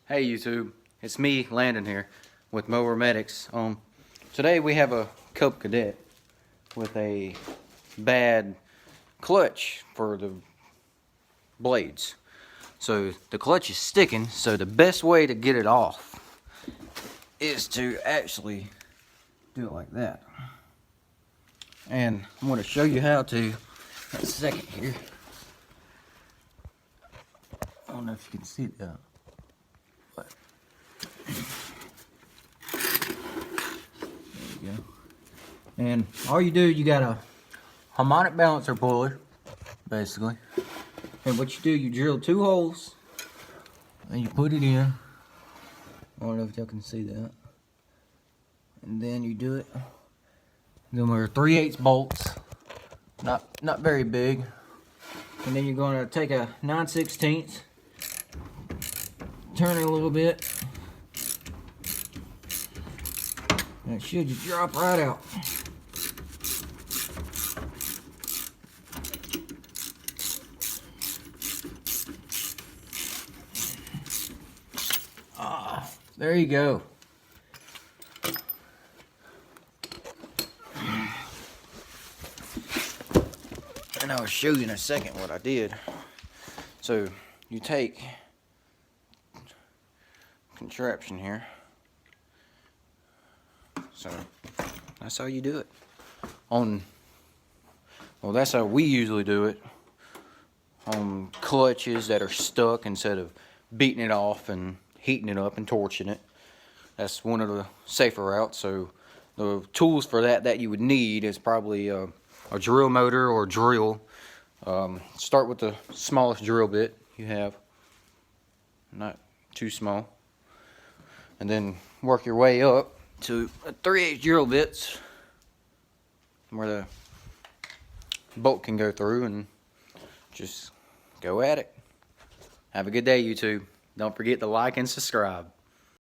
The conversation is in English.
Hey YouTube, it's me, Landon here, with Mower Medics. Today we have a Cope Cadet with a bad clutch for the blades. So the clutch is sticking, so the best way to get it off is to actually do it like that. And I'm going to show you how to, a second here. I don't know if you can see that. But there you go. And all you do, you got a harmonic balancer puller, basically. And what you do, you drill 2 holes and you put it in. I don't know if y'all can see that. And then you do it. Then we're 3/8 bolts, not very big. And then you're going to take a 9/16, turn it a little bit, and it should just drop right out. There you go. And I'll show you in a second what I did. So you take contraption here. So that's how you do it. Well, that's how we usually do it on clutches that are stuck, instead of beating it off and heating it up and torching it. That's one of the safer routes. So the tools for that you would need is probably a drill motor or drill. Start with the smallest drill bit you have, not too small, and then work your way up to 3/8 drill bits where the bolt can go through, and just go at it. Have a good day, YouTube. Don't forget to like and subscribe.